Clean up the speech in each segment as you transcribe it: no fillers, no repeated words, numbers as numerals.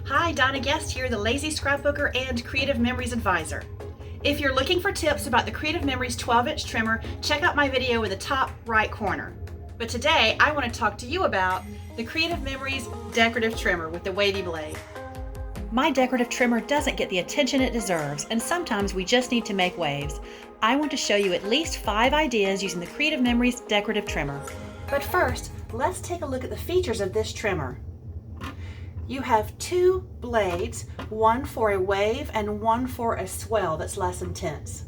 Hi, Donna Guest here, the Lazy Scrapbooker and Creative Memories Advisor. If you're looking for tips about the Creative Memories 12-inch trimmer, check out my video in the top right corner. But today, I want to talk to you about the Creative Memories Decorative Trimmer with the wavy blade. My decorative trimmer doesn't get the attention it deserves, and sometimes we just need to make waves. I want to show you at least 5 ideas using the Creative Memories Decorative Trimmer. But first, let's take a look at the features of this trimmer. You have 2 blades, one for a wave and one for a swell that's less intense.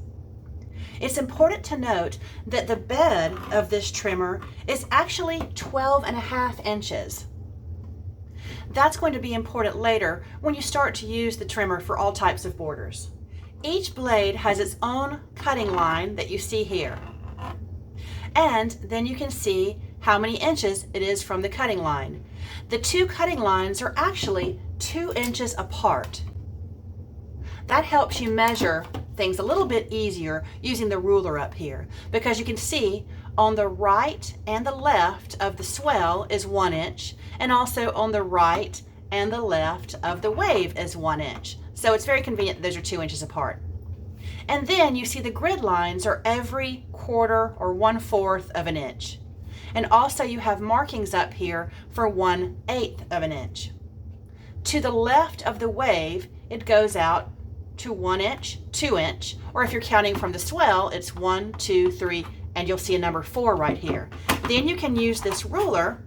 It's important to note that the bed of this trimmer is actually 12.5 inches. That's going to be important later when you start to use the trimmer for all types of borders. Each blade has its own cutting line that you see here. And then you can see how many inches it is from the cutting line. The 2 cutting lines are actually 2 inches apart. That helps you measure things a little bit easier using the ruler up here, because you can see on the right and the left of the swell is 1 inch, and also on the right and the left of the wave is 1 inch. So it's very convenient that those are 2 inches apart. And then you see the grid lines are every quarter or 1/4 of an inch. And also you have markings up here for 1/8 of an inch. To the left of the wave, it goes out to 1 inch, 2 inch, or if you're counting from the swell, it's 1, 2, 3, and you'll see a number 4 right here. Then you can use this ruler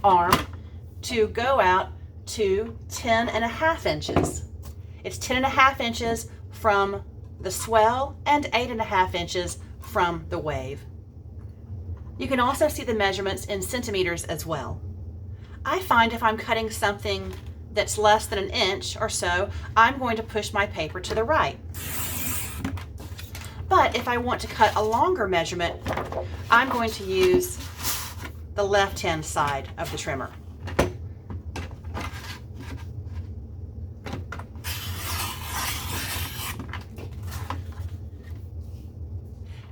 arm to go out to 10.5 inches. It's 10.5 inches from the swell and 8.5 inches from the wave. You can also see the measurements in centimeters as well. I find if I'm cutting something that's less than an inch or so, I'm going to push my paper to the right. But if I want to cut a longer measurement, I'm going to use the left-hand side of the trimmer.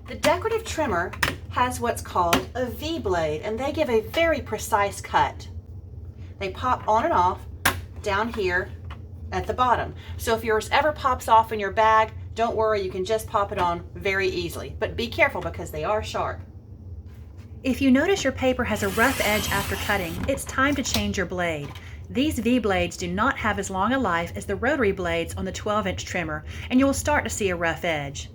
The decorative trimmer has what's called a V-blade, and they give a very precise cut. They pop on and off down here at the bottom. So if yours ever pops off in your bag, don't worry, you can just pop it on very easily. But be careful because they are sharp. If you notice your paper has a rough edge after cutting, it's time to change your blade. These V-blades do not have as long a life as the rotary blades on the 12-inch trimmer, and you will start to see a rough edge.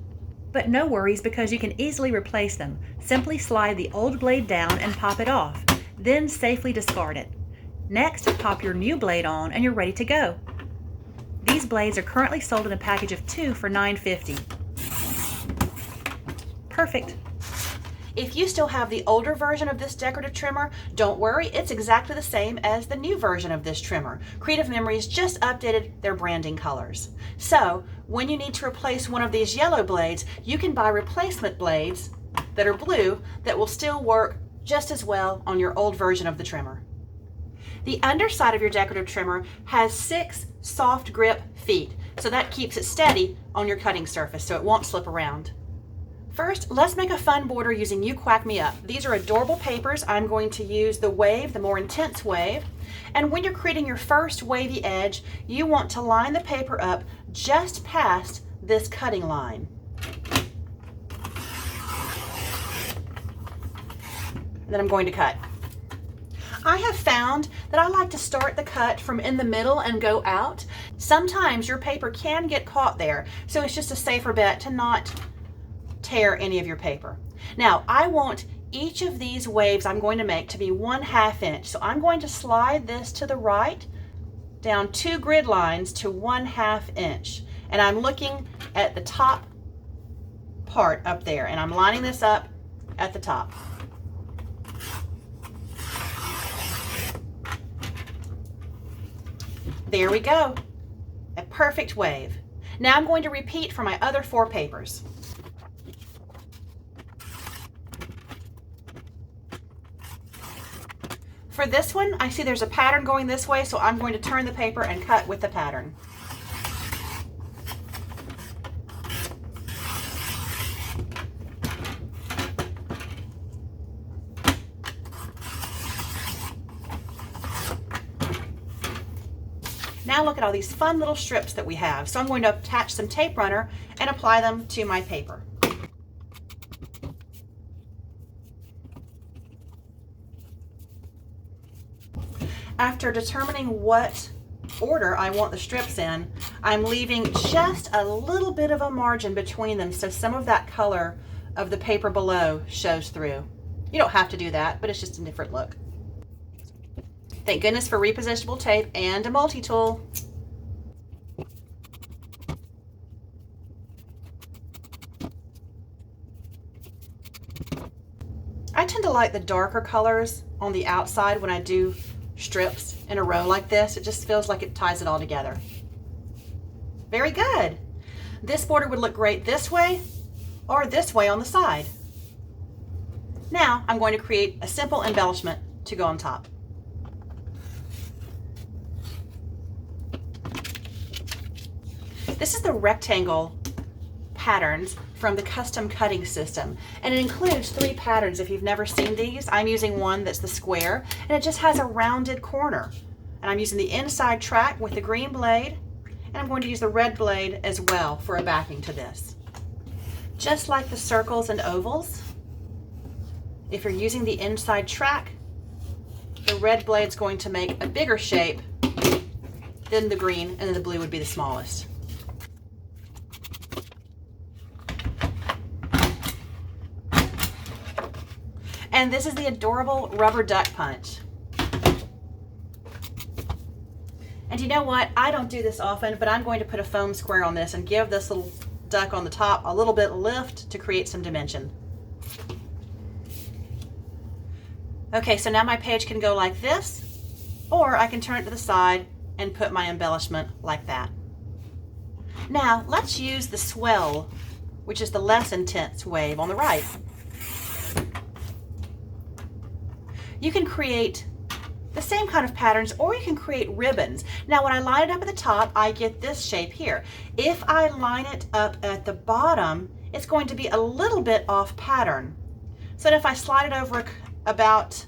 But no worries, because you can easily replace them. Simply slide the old blade down and pop it off, then safely discard it. Next, pop your new blade on and you're ready to go. These blades are currently sold in a package of 2 for $9.50. Perfect. If you still have the older version of this decorative trimmer, don't worry, it's exactly the same as the new version of this trimmer. Creative Memories just updated their branding colors. So, when you need to replace one of these yellow blades, you can buy replacement blades that are blue that will still work just as well on your old version of the trimmer. The underside of your decorative trimmer has 6 soft grip feet, so that keeps it steady on your cutting surface so it won't slip around. First, let's make a fun border using Quack Me Up. These are adorable papers. I'm going to use the wave, the more intense wave. And when you're creating your first wavy edge, you want to line the paper up just past this cutting line. And then I'm going to cut. I have found that I like to start the cut from in the middle and go out. Sometimes your paper can get caught there, so it's just a safer bet to not tear any of your paper. Now, I want each of these waves I'm going to make to be 1/2 inch. So I'm going to slide this to the right down 2 grid lines to 1/2 inch. And I'm looking at the top part up there, and I'm lining this up at the top. There we go, a perfect wave. Now I'm going to repeat for my other 4 papers. For this one, I see there's a pattern going this way, so I'm going to turn the paper and cut with the pattern. Now look at all these fun little strips that we have. So I'm going to attach some tape runner and apply them to my paper. After determining what order I want the strips in, I'm leaving just a little bit of a margin between them so some of that color of the paper below shows through. You don't have to do that, but it's just a different look. Thank goodness for repositionable tape and a multi-tool. I tend to like the darker colors on the outside when I do strips in a row like this. It just feels like it ties it all together. Very good. This border would look great this way or this way on the side. Now I'm going to create a simple embellishment to go on top. This is the Rectangle Patterns from the custom cutting system, and it includes 3 patterns. If you've never seen these, I'm using one that's the square, and it just has a rounded corner. And I'm using the inside track with the green blade, and I'm going to use the red blade as well for a backing to this. Just like the circles and ovals, if you're using the inside track, the red blade's going to make a bigger shape than the green, and then the blue would be the smallest. And this is the adorable rubber duck punch. And you know what? I don't do this often, but I'm going to put a foam square on this and give this little duck on the top a little bit of lift to create some dimension. Okay, so now my page can go like this, or I can turn it to the side and put my embellishment like that. Now let's use the Swell, which is the less intense wave on the right. You can create the same kind of patterns, or you can create ribbons. Now when I line it up at the top, I get this shape here. If I line it up at the bottom, it's going to be a little bit off pattern. So if I slide it over about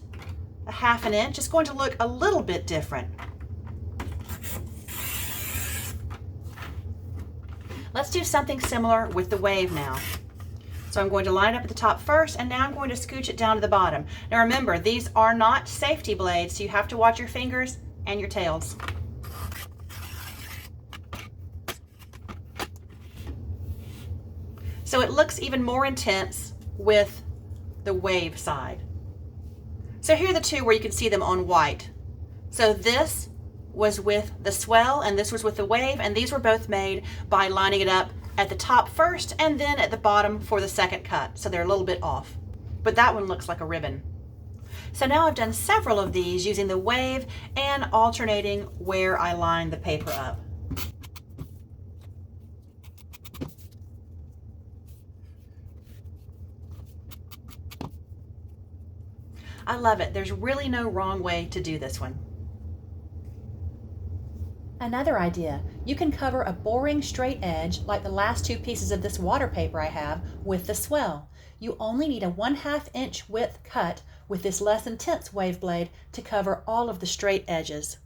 a ½ inch, it's going to look a little bit different. Let's do something similar with the wave now. So I'm going to line it up at the top first, and now I'm going to scooch it down to the bottom. Now remember, these are not safety blades, so you have to watch your fingers and your tails. So it looks even more intense with the wave side. So here are the two where you can see them on white. So this was with the Swell and this was with the wave, and these were both made by lining it up at the top first and then at the bottom for the second cut. So they're a little bit off, but that one looks like a ribbon. So now I've done several of these using the wave and alternating where I line the paper up. I love it. There's really no wrong way to do this one. Another idea, you can cover a boring straight edge like the last 2 pieces of this water paper I have with the Swell. You only need a 1/2 inch width cut with this less intense wave blade to cover all of the straight edges.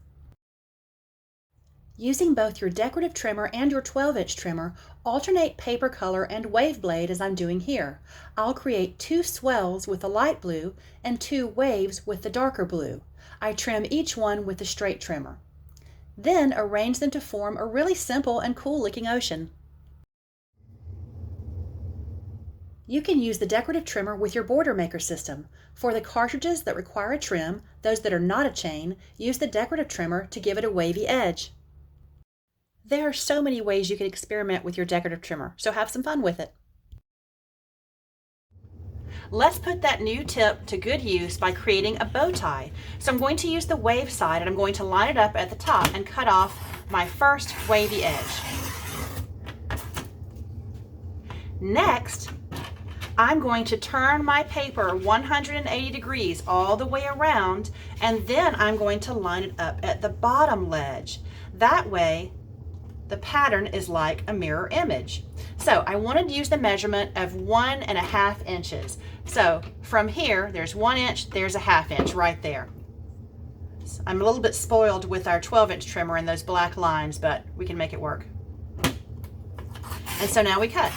Using both your decorative trimmer and your 12-inch trimmer, alternate paper color and wave blade as I'm doing here. I'll create 2 swells with the light blue and 2 waves with the darker blue. I trim each one with the straight trimmer. Then arrange them to form a really simple and cool looking ocean. You can use the decorative trimmer with your border maker system. For the cartridges that require a trim, those that are not a chain, use the decorative trimmer to give it a wavy edge. There are so many ways you can experiment with your decorative trimmer, so have some fun with it. Let's put that new tip to good use by creating a bow tie. So I'm going to use the wave side and I'm going to line it up at the top and cut off my first wavy edge. Next, I'm going to turn my paper 180 degrees all the way around, and then I'm going to line it up at the bottom ledge. That way, the pattern is like a mirror image. So I wanted to use the measurement of 1½ inches. So from here, there's 1 inch, there's a ½ inch right there. I'm a little bit spoiled with our 12-inch trimmer and those black lines, but we can make it work. And so now we cut.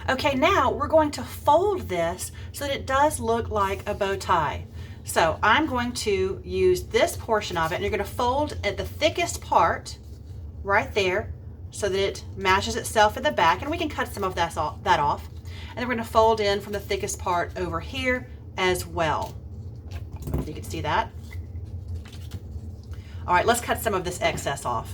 Okay, now we're going to fold this so that it does look like a bow tie. So I'm going to use this portion of it, and you're going to fold at the thickest part right there so that it matches itself in the back, and we can cut some of that off. And then we're going to fold in from the thickest part over here as well. You can see that. All right, let's cut some of this excess off.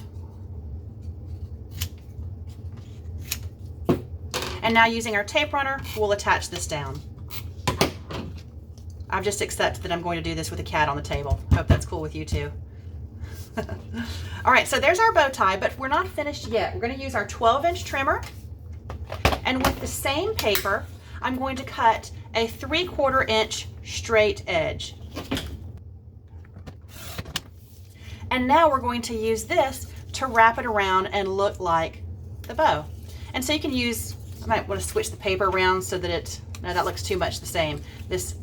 And now using our tape runner, we'll attach this down. I've just accepted that I'm going to do this with a cat on the table. Hope that's cool with you too. All right, so there's our bow tie, but we're not finished yet. We're going to use our 12-inch trimmer, and with the same paper, I'm going to cut a 3/4 inch straight edge. And now we're going to use this to wrap it around and look like the bow. And so you can use, I might want to switch the paper around so that no, that looks too much the same. This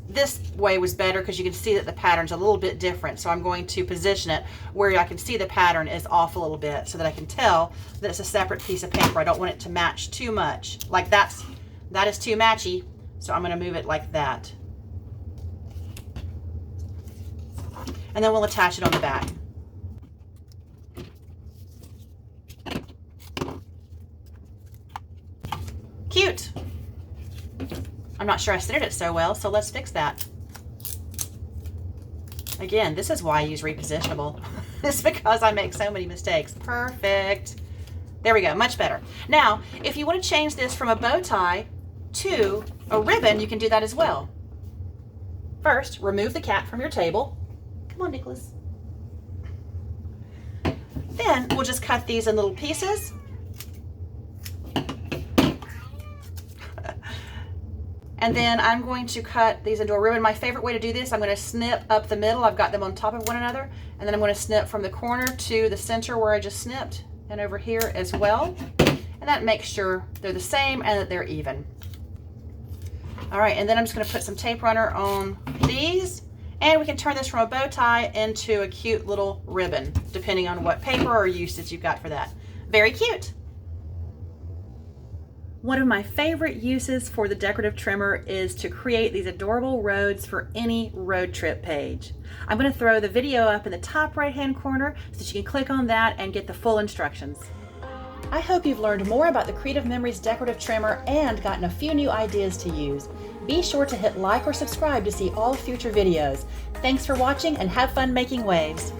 way was better because you can see that the pattern's a little bit different. So I'm going to position it where I can see the pattern is off a little bit so that I can tell that it's a separate piece of paper. I don't want it to match too much. Like that is too matchy. So I'm going to move it like that. And then we'll attach it on the back. Cute. I'm not sure I centered it so well, so let's fix that. Again, this is why I use Repositionable. It's because I make so many mistakes. Perfect. There we go, much better. Now, if you want to change this from a bow tie to a ribbon, you can do that as well. First, remove the cat from your table. Come on, Nicholas. Then we'll just cut these in little pieces. And then I'm going to cut these into a ribbon. My favorite way to do this, I'm going to snip up the middle. I've got them on top of one another. And then I'm going to snip from the corner to the center where I just snipped, and over here as well. And that makes sure they're the same and that they're even. All right, and then I'm just going to put some tape runner on these. And we can turn this from a bow tie into a cute little ribbon, depending on what paper or usage you've got for that. Very cute. One of my favorite uses for the decorative trimmer is to create these adorable roads for any road trip page. I'm going to throw the video up in the top right-hand corner so that you can click on that and get the full instructions. I hope you've learned more about the Creative Memories Decorative Trimmer and gotten a few new ideas to use. Be sure to hit like or subscribe to see all future videos. Thanks for watching and have fun making waves.